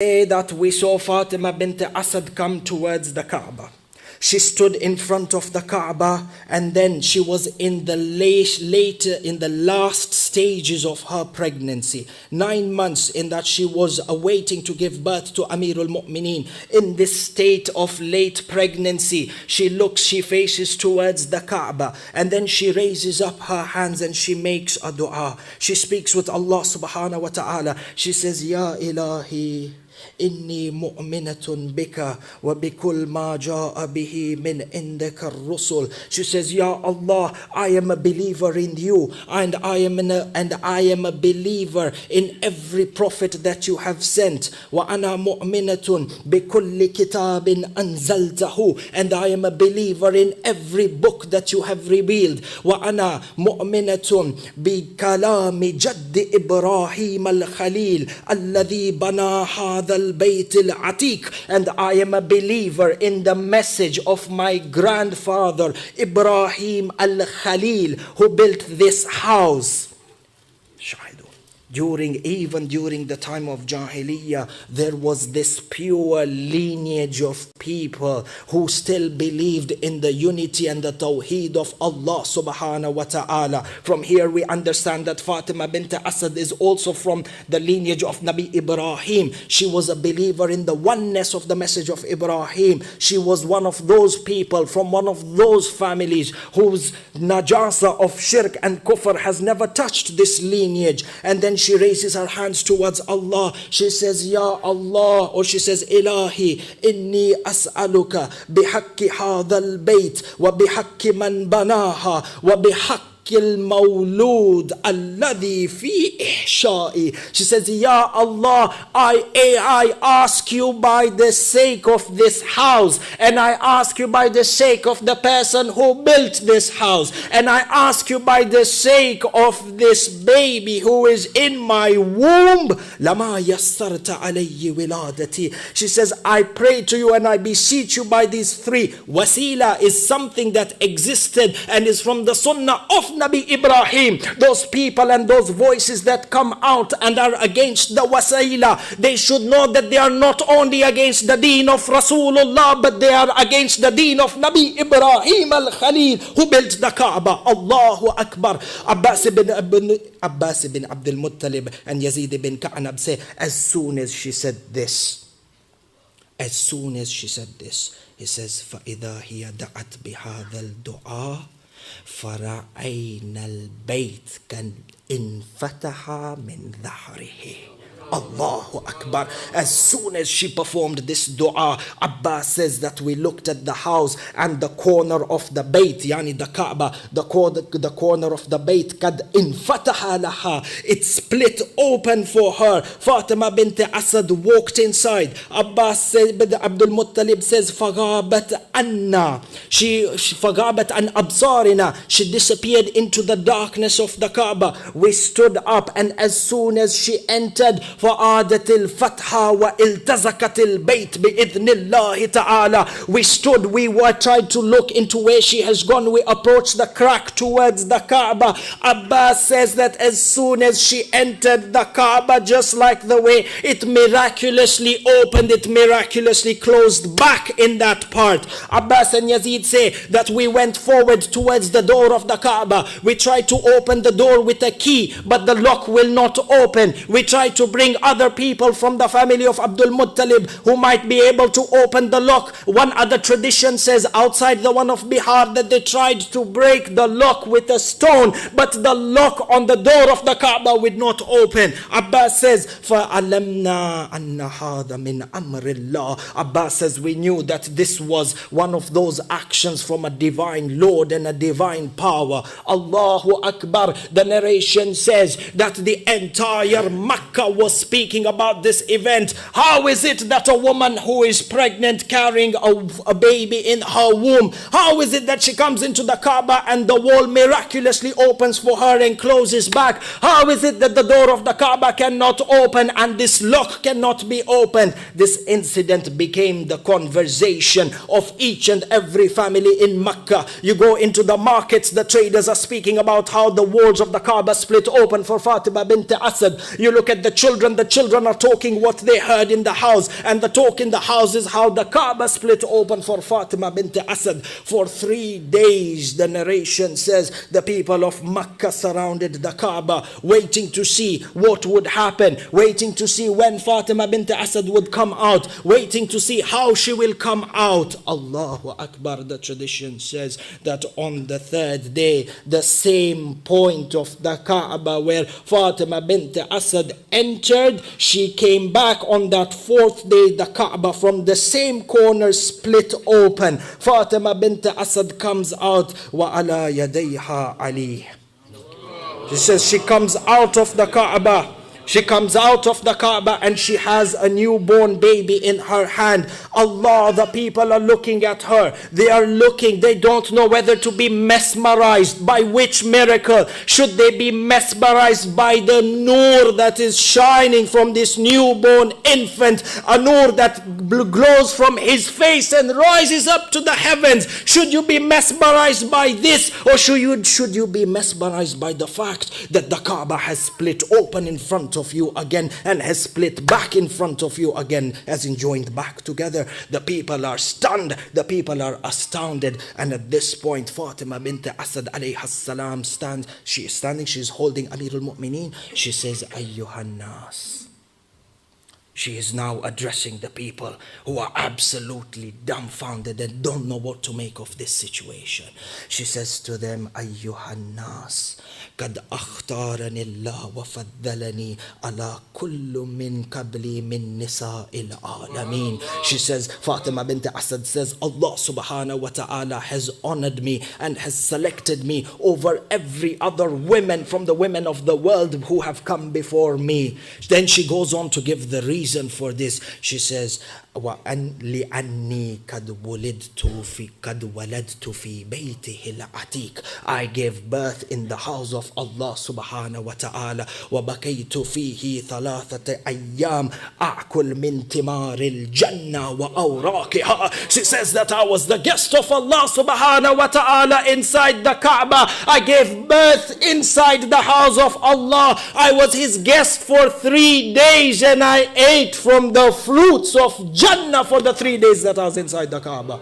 that we saw Fatima bint Asad come towards the Kaaba. She stood in front of the Kaaba, and then she was in the last stages of her pregnancy. 9 months in that she was awaiting to give birth to Amirul Mu'mineen. In this state of late pregnancy, she faces towards the Kaaba, and then she raises up her hands and she makes a dua. She speaks with Allah subhanahu wa ta'ala. She says, Ya Ilahi, إني مؤمنة بك وبكل ما جاء به من عندك الرسل. She says, Ya Allah, I am a believer in you, and I am a believer in every prophet that you have sent. وأنا مؤمنة بكل كتاب أنزلته, and I am a believer in every book that you have revealed. وأنا مؤمنة بكلام جد إبراهيم الخليل الذي بنى هذا البيت العتيق, and I am a believer in the message of my grandfather Ibrahim al-Khalil, who built this house. Even during the time of Jahiliyyah, there was this pure lineage of people who still believed in the unity and the tawheed of Allah subhanahu wa ta'ala. From here we understand that Fatima bint Asad is also from the lineage of Nabi Ibrahim. She was a believer in the oneness of the message of Ibrahim. She was one of those people from one of those families whose najasa of shirk and kufr has never touched this lineage. And then she raises her hands towards Allah. She says, Ya Allah, or she says, Ilahi, inni as'aluka bihaqqi hadha al-bayt wa bihaqqi man banaha wa bihaqqi المولود الذي في إحشائي. She says, Ya Allah, I ask you by the sake of this house, and I ask you by the sake of the person who built this house, and I ask you by the sake of this baby who is in my womb. لما يسرت علي ولادتي. She says, I pray to you and I beseech you by these three. Wasila is something that existed and is from the sunnah of Nabi Ibrahim. Those people and those voices that come out and are against the wasila, they should know that they are not only against the deen of Rasulullah, but they are against the deen of Nabi Ibrahim al-Khalil, who built the Kaaba. Allahu Akbar. Abbas ibn Abdul Muttalib and Yazid ibn Ka'nab say, as soon as she said this, he says, فَإِذَا هِيَ دَعَتْ بِهَذَا الدُّعَاء فرأينا البيت كان انفتح من ظهره. Allahu Akbar. As soon as she performed this dua, Abbas says that we looked at the house and the corner of the bayt, yani the Kaaba, the corner of the bayt, kad infataha laha, it split open for her. Fatima bint Asad walked inside. Abbas said, Abdul Muttalib says, fagabat anna, she fagabat an absarina, she disappeared into the darkness of the Kaaba. We stood up, and as soon as she entered, فَعَادَتِ الْفَتْحَةِ وَإِلْتَزَكَتِ الْبَيْتِ بِإِذْنِ اللَّهِ تَعَالَى. We stood, we tried to look into where she has gone. We approached the crack towards the Kaaba. Abbas says that as soon as she entered the Kaaba, just like the way it miraculously opened, it miraculously closed back in that part. Abbas and Yazid say that we went forward towards the door of the Kaaba. We tried to open the door with a key, but the lock will not open. We tried to bring other people from the family of Abdul Muttalib who might be able to open the lock. One other tradition says outside the one of Bihar that they tried to break the lock with a stone, but the lock on the door of the Kaaba would not open. Abbas says, فَعَلَمْنَا أَنَّ هَذَا مِنْ أَمْرِ اللَّهِ. Abbas says we knew that this was one of those actions from a divine Lord and a divine power. Allahu Akbar. The narration says that the entire Makkah was speaking about this event. How is it that a woman who is pregnant carrying a baby in her womb, how is it that she comes into the Kaaba and the wall miraculously opens for her and closes back? How is it that the door of the Kaaba cannot open and this lock cannot be opened? This incident became the conversation of each and every family in Makkah. You go into the markets, the traders are speaking about how the walls of the Kaaba split open for Fatima bint Asad. You look at the children children are talking what they heard in the house. And the talk in the house is how the Kaaba split open for Fatima bint Asad. For 3 days, the narration says, the people of Makkah surrounded the Kaaba, waiting to see what would happen, waiting to see when Fatima bint Asad would come out, waiting to see how she will come out. Allahu Akbar. The tradition says that on the 3rd day, the same point of the Kaaba where Fatima bint Asad entered, she came back on that 4th day. The Kaaba from the same corner split open. Fatima bint Asad comes out, wa ala yadayha Ali. She says she comes out of the Kaaba. She comes out of the Kaaba and she has a newborn baby in her hand. Allah, the people are looking at her. They are looking. They don't know whether to be mesmerized by which miracle. Should they be mesmerized by the nur that is shining from this newborn infant? A nur that glows from his face and rises up to the heavens. Should you be mesmerized by this? Or should you be mesmerized by the fact that the Kaaba has split open in front of you again and has split back in front of you again, as in joined back together? The people are stunned, the people are astounded, and at this point Fatima bint Asad alayha salam stands. She is standing, she is holding Amir al-Mu'mineen. She says, Ayyuhan nas. She is now addressing the people who are absolutely dumbfounded and don't know what to make of this situation. She says to them, Ayyuhan nas, قد أختارني الله وفضلني على كل من قبلي من نساء العالمين. She says, Fatima bint Asad says, Allah subhanahu wa ta'ala has honored me and has selected me over every other woman from the women of the world who have come before me. Then she goes on to give the reason for this. She says, لأني قد ولدت في بيته العتيق. I gave birth in the house of Allah subhanahu wa ta'ala. وبكيت فيه 3 أيام أعكل من تمار الجنة وأوراقها. She says that I was the guest of Allah subhanahu wa ta'ala inside the Kaaba. I gave birth inside the house of Allah. I was his guest for 3 days and I ate from the fruits of Jannah for the 3 days that I was inside the Kaaba.